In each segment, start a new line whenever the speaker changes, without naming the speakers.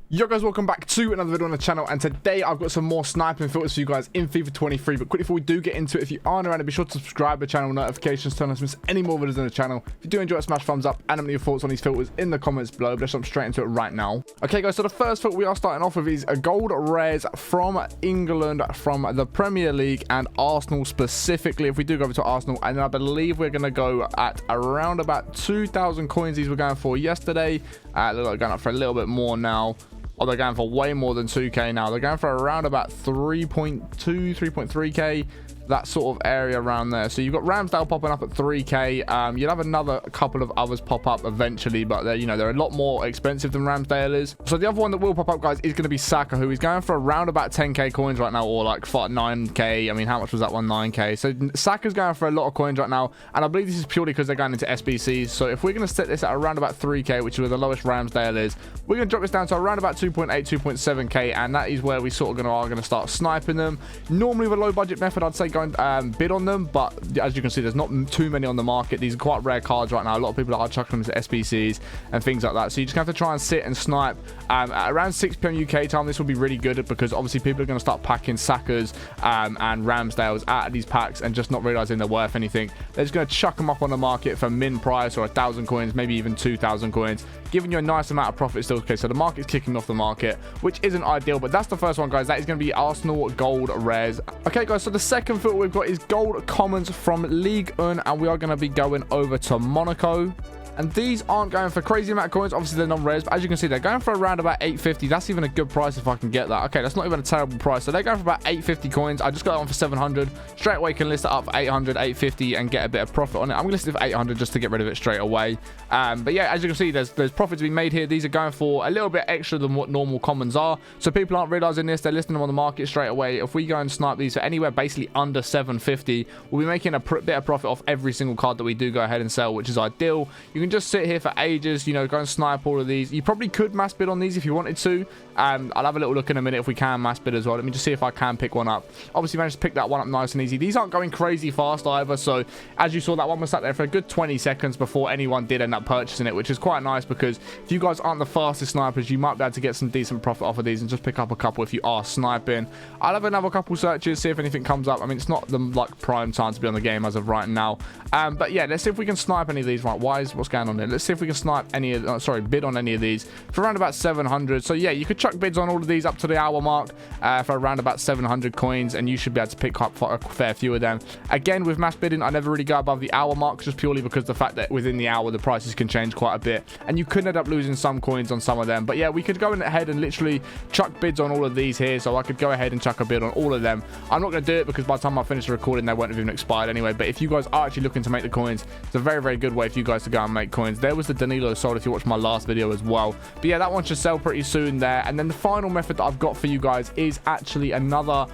Yo guys, welcome back to another video on the channel, and today I've got some more sniping filters for you guys in FIFA 23. But quickly before we do get into it, if you aren't around, be sure to subscribe to the channel, notifications, turn on to miss any more videos on the channel. If you do enjoy it, smash thumbs up and let me know your thoughts on these filters in the comments below. But let's jump straight into it right now. Okay guys, so the first filter we are starting off with is a gold rares from England, from the Premier League and Arsenal specifically. If we do go over to Arsenal, and I believe we're going to go at around about 2,000 coins. These were going for yesterday. Look like going up for a little bit more now. Oh, they're going for way more than 2k now. They're going for around about 3.2, 3.3k, that sort of area around there. So you've got Ramsdale popping up at 3k. You'll have another couple of others pop up eventually, but they're, they're a lot more expensive than Ramsdale is. So the other one that will pop up, guys, is going to be Saka, who is going for around about 10k coins right now, or like 9k. I mean, how much was that one? 9k. So Saka's going for a lot of coins right now, and I believe this is purely because they're going into SBCs. So if we're going to set this at around about 3k, which is where the lowest Ramsdale is, we're going to drop this down to around about 2.8, 2.7k, and that is where we sort of are going to start sniping them. Normally with a low budget method, I'd say going bid on them, but as you can see, there's not too many on the market. These are quite rare cards right now. A lot of people are chucking them to SBCs and things like that, so you just have to try and sit and snipe at around 6 p.m. UK time. This will be really good because obviously people are going to start packing Sakas and Ramsdales out of these packs and just not realizing they're worth anything. They're just going to chuck them up on the market for min price, or 1,000 coins, maybe even 2,000 coins, giving you a nice amount of profit still. Okay, so the market's kicking off the market, which isn't ideal, but that's the first one, guys. That is going to be Arsenal gold rares. Okay guys, so the second filter we've got is gold commons from Ligue 1, and we are going to be going over to Monaco. And these aren't going for crazy amount of coins. Obviously, they're non-rares, but as you can see, they're going for around about 850. That's even a good price if I can get that. Okay, that's not even a terrible price. So they're going for about 850 coins. I just got it on for 700. Straight away, can list it up for 800, 850, and get a bit of profit on it. I'm going to list it for 800 just to get rid of it straight away. But yeah, as you can see, there's profit to be made here. These are going for a little bit extra than what normal commons are. So people aren't realizing this. They're listing them on the market straight away. If we go and snipe these for anywhere basically under 750, we'll be making a bit of profit off every single card that we do go ahead and sell, which is ideal. You can just sit here for ages, go and snipe all of these. You probably could mass bid on these if you wanted to. I'll have a little look in a minute if we can mass bid as well. Let me just see if I can pick one up. Obviously managed to pick that one up nice and easy. These aren't going crazy fast either, so as you saw, that one was sat there for a good 20 seconds before anyone did end up purchasing it, which is quite nice because if you guys aren't the fastest snipers, you might be able to get some decent profit off of these and just pick up a couple if you are sniping. I'll have another couple searches, see if anything comes up. I mean, it's not the prime time to be on the game as of right now, but yeah, let's see if we can snipe any of these. Right, what's going on there? Let's see if we can snipe any of bid on any of these for around about 700. So yeah, you could chuck bids on all of these up to the hour mark for around about 700 coins, and you should be able to pick up a fair few of them. Again, with mass bidding, I never really go above the hour mark, just purely because the fact that within the hour the prices can change quite a bit, and you could end up losing some coins on some of them. But yeah, we could go ahead and literally chuck bids on all of these here. So I could go ahead and chuck a bid on all of them. I'm not going to do it because by the time I finish the recording, they won't have even expired anyway. But if you guys are actually looking to make the coins, it's a very, very good way for you guys to go and make coins. There was the Danilo sold if you watched my last video as well. But yeah, that one should sell pretty soon there. And then the final method that I've got for you guys is actually another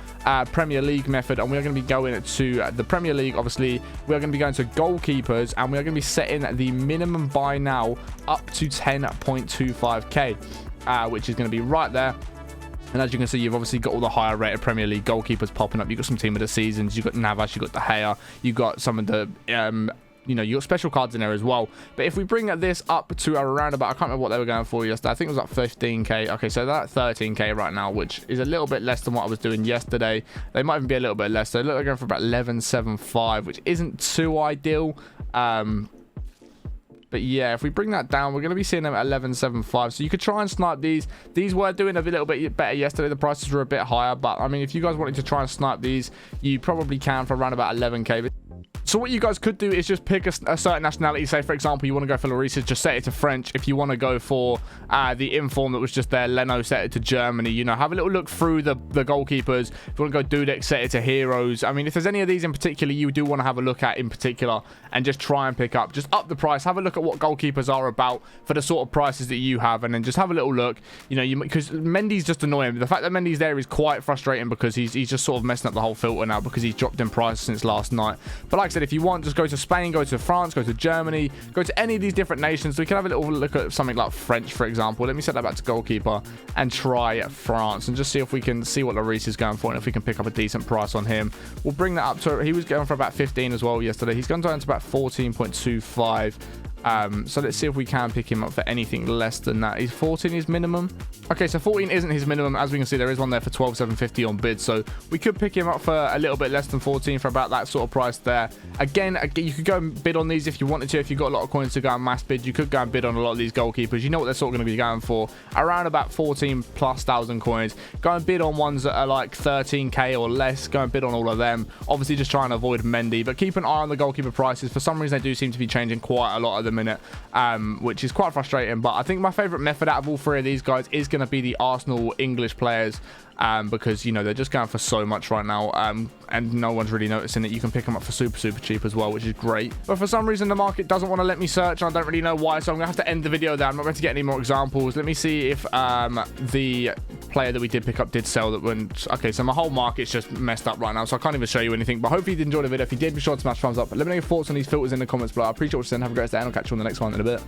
Premier League method, and we're going to be going to the Premier League. Obviously, we're going to be going to Goalkeepers, and we're going to be setting the minimum buy now up to 10.25k, which is going to be right there. And as you can see, you've obviously got all the higher rated Premier League goalkeepers popping up. You've got some team of the seasons. You've got Navas. You've got De Gea. You've got some of the you got special cards in there as well. But if we bring this up to around about, I can't remember what they were going for yesterday. I think it was like 15k. Okay, so they're at 13k right now, which is a little bit less than what I was doing yesterday. They might even be a little bit less. So they're going for about 11.75, which isn't too ideal. But yeah, if we bring that down, we're going to be seeing them at 11.75. So you could try and snipe these. These were doing a little bit better yesterday. The prices were a bit higher. But I mean, if you guys wanted to try and snipe these, you probably can for around about 11k. So what you guys could do is just pick a certain nationality. Say, for example, you want to go for Lloris, just set it to French. If you want to go for the inform that was just there, Leno, set it to Germany. Have a little look through the goalkeepers. If you want to go Dudek, set it to Heroes. I mean, if there's any of these in particular you do want to have a look at in particular and just try and pick up, just up the price. Have a look at what goalkeepers are about for the sort of prices that you have, and then just have a little look. Because Mendy's just annoying. The fact that Mendy's there is quite frustrating because he's just sort of messing up the whole filter now because he's dropped in price since last night. But like I said, if you want, just go to Spain, go to France, go to Germany, go to any of these different nations. So we can have a little look at something like French, for example. Let me set that back to goalkeeper and try France and just see if we can see what Lloris is going for and if we can pick up a decent price on him. We'll bring that up to, he was going for about 15 as well yesterday. He's gone down to about 14.25. So let's see if we can pick him up for anything less than that. Is 14 his minimum? Okay, so 14 isn't his minimum. As we can see, there is one there for 12,750 on bid. So we could pick him up for a little bit less than 14 for about that sort of price there. Again, you could go and bid on these if you wanted to. If you've got a lot of coins to go and mass bid, you could go and bid on a lot of these goalkeepers. You know what they're sort of going to be going for. Around about 14,000+ coins. Go and bid on ones that are like 13k or less. Go and bid on all of them. Obviously, just trying to avoid Mendy. But keep an eye on the goalkeeper prices. For some reason, they do seem to be changing quite a lot at the minute, which is quite frustrating. But I think my favorite method out of all three of these guys is going to be the Arsenal English players, because, you know, they're just going for so much right now, and no one's really noticing it. You can pick them up for super cheap as well, which is great. But for some reason, the market doesn't want to let me search, and I don't really know why, so I'm gonna have to end the video there. I'm not going to get any more examples. Let me see if the player that we did pick up did sell that went. Okay, so my whole market's just messed up right now, so I can't even show you anything. But hopefully you did enjoy the video. If you did, be sure to smash thumbs up. Let me know your thoughts on these filters in the comments below. I appreciate what you're saying. Have a great day, and I'll catch you on the next one in a bit.